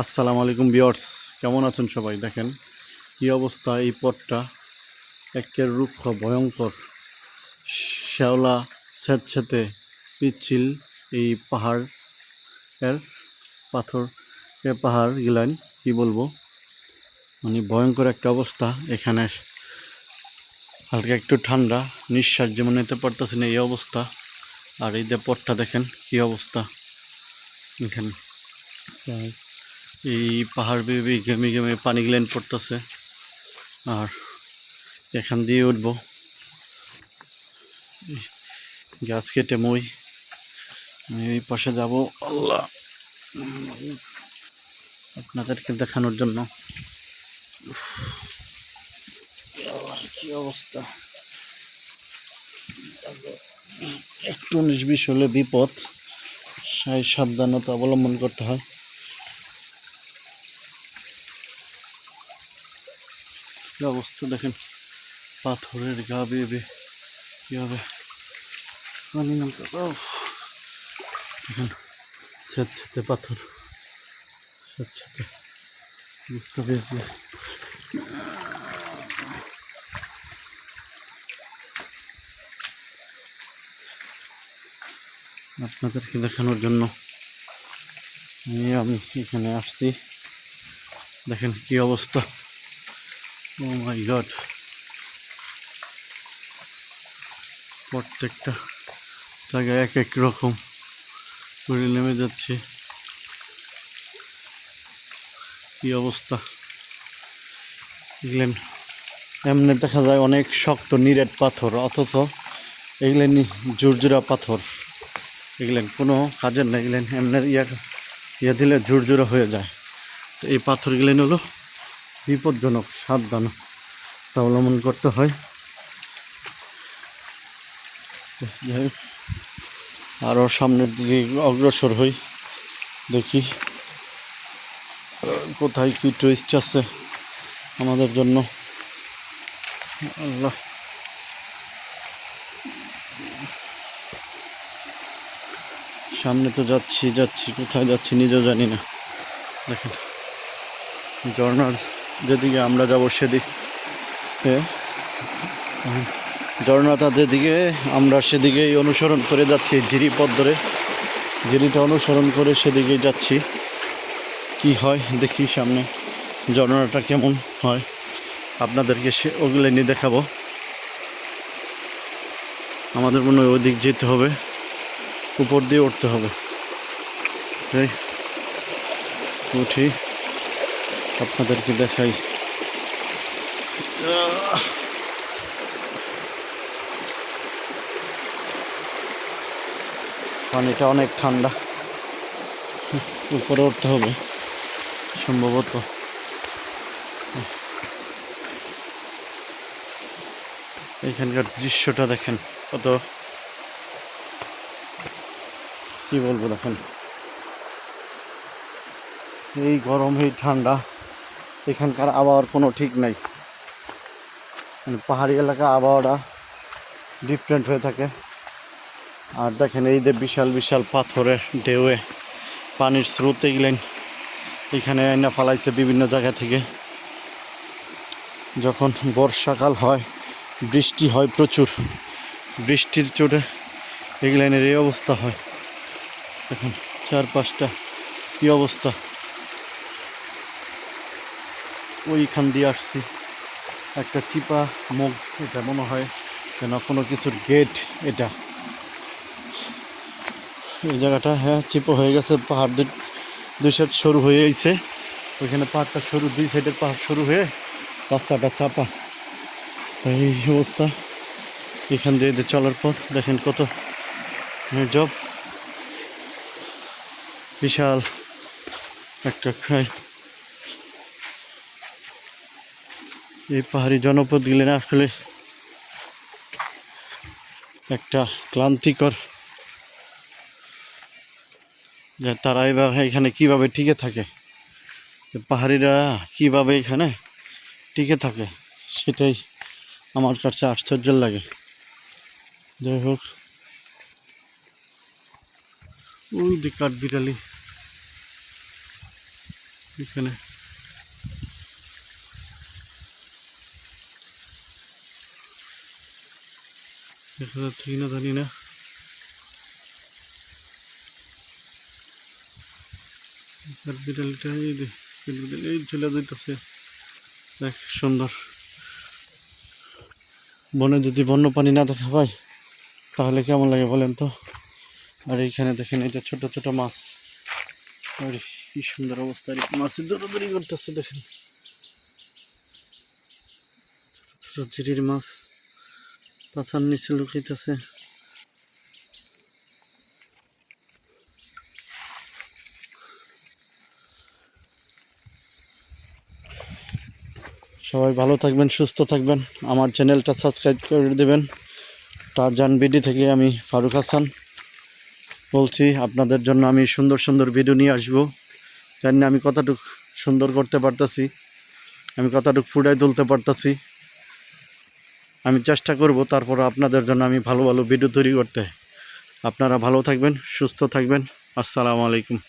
আসসালামু আলাইকুম ভিউয়ার্স, কেমন আছেন সবাই? দেখেন কি অবস্থা এই পথটা, একের রুক্ষ ভয়ঙ্কর শ্যাওলা স্যাঁতস্যাঁতে পিচ্ছিল এই পাহাড়ের পাহাড় গিলান কি বলবো, মানে ভয়ঙ্কর একটা অবস্থা। এখানে হালকা একটু ঠান্ডা, নিঃশ্বাস যেমন নিতে পারতেছে না এই অবস্থা। আর এই যে পথটা দেখেন কি অবস্থা, এখানে এই পাহাড় বেয়ে গেমে গেমে পানি গ্লেন পড়তেছে। আর এখান দিয়ে উঠবো, গাছ কেটে মই এই পাশে যাব আল্লাহ আপনাদেরকে দেখানোর জন্য। কি অবস্থা, একটু 19-20 হলে বিপদ, সাবধানতা অবলম্বন করতে হয়। অবস্থা দেখেন, পাথরের গা বেয়ে কীভাবে পানি নামতে, দেখেন স্যাঁতস্যাঁতে পাথর, স্যাঁতস্যাঁতে বুঝতে পেরেছি। আপনাদেরকে দেখানোর জন্য আমি এখানে আসছি। দেখেন কি অবস্থা, ও মাই গড। প্রত্যেকটা জায়গায় এক এক রকম করে নেমে যাচ্ছে, কি অবস্থা। এগুলেন এমনি দেখা যায় অনেক শক্ত নিরেট পাথর, অথচ এগুলেন ঝুরঝুরা পাথর, এগুলেন কোনো কাজের না, এগুলেন এমনি ইয়া দিলে ঝুরঝুরা হয়ে যায়। তো এই পাথরগুলেন হলো বিপজ্জনক, সাবধানতা অবলম্বন করতে হয়। আরও সামনের দিকে অগ্রসর হই, দেখি কোথায় কি টুইস্ট আছে আমাদের জন্য। আল্লাহ, সামনে তো যাচ্ছি কোথায় যাচ্ছি নিজেও জানি না। দেখেন ঝর্ণার যেদিকে আমরা যাব সেদিকে, ঝর্ণাটা যেদিকে আমরা সেদিকেই অনুসরণ করে যাচ্ছি, জিরি পথ ধরে জিরিটা অনুসরণ করে সেদিকেই যাচ্ছি। কি হয় দেখি, সামনে ঝর্ণাটা কেমন হয় আপনাদেরকে ওগুলো নিয়ে দেখাবো। আমাদের মনে হয় ওদিক যেতে হবে, উপর দিয়ে উঠতে হবে। তাই উঠি, আপনাদেরকে দেখাই। পানিটা অনেক ঠান্ডা, উপরে উঠতে হবে সম্ভবত। এখানকার দৃশ্যটা দেখেন, কত কি বলবো। দেখেন এই গরম এই ঠান্ডা, এখানকার আবহাওয়ার কোনো ঠিক নাই। মানে পাহাড়ি এলাকা আবহাওয়াটা ডিফারেন্ট হয়ে থাকে। আর দেখেন এই যে বিশাল বিশাল পাথরের ঢেউয়ে পানির স্রোতে গেলেন এখানে আইনা ফালাইছে বিভিন্ন জায়গা থেকে। যখন বর্ষাকাল হয়, বৃষ্টি হয় প্রচুর, বৃষ্টির চোটে এগুলাইনের এই অবস্থা হয়। এখন 4-5টা কি অবস্থা। ওইখান দিয়ে আসছি, একটা চিপা মুখ, এটা মনে হয় যেন কোনো কিছুর গেট। এটা এই জায়গাটা হ্যাঁ চিপা হয়ে গেছে, পাহাড় দুই সাইড সরু হয়ে গেছে। ওইখানে পাহাড়টা সরু, দুই সাইডের পাহাড় সরু হয়ে রাস্তাটা চাপা, তাই এই অবস্থা। এখান দিয়ে চলার পথ দেখেন কত জব, বিশাল একটা এই পাহাড়ি জনপদ গেলেন আসলে একটা ক্লান্তিকর, যে তারা এখানে কিভাবে টিকে থাকে, পাহাড়িরা কিভাবে এখানে টিকে থাকে, সেটাই আমার কাছে আশ্চর্য লাগে। যাই হোক, ওই যে কাঠবিড়ালি, এখানে দেখা যাচ্ছে কিনা জানি না। বিড়ালটা এই চলে যাইতেছে, দেখ সুন্দর। বনে যদি বন্যপ্রাণী না দেখা পাই তাহলে কেমন লাগে বলেন তো। আর এইখানে দেখেন এই যে ছোট ছোট মাছ, আরে কি সুন্দর অবস্থা, মাছের দৌড়াদৌড়ি করতেছে দেখেন, ছোট ছোট ঝিরির মাছ পাছার নিচে লুকাইতেছে। সবাই ভালো থাকবেন, সুস্থ থাকবেন, আমার চ্যানেলটা সাবস্ক্রাইব করে দেবেন। টারজান বিডি থেকে আমি ফারুক হাসান বলছি, আপনাদের জন্য আমি সুন্দর সুন্দর ভিডিও নিয়ে আসবো। জানি না আমি কতটুকু সুন্দর করতে পারতেছি, আমি কতটুকু ফুটাই তুলতে পারতেছি, আমি চেষ্টা করব তারপর আপনাদের জন্য আমি ভালো ভালো ভিডিও তৈরি করতে। আপনারা ভালো থাকবেন, সুস্থ থাকবেন। আসসালামু আলাইকুম।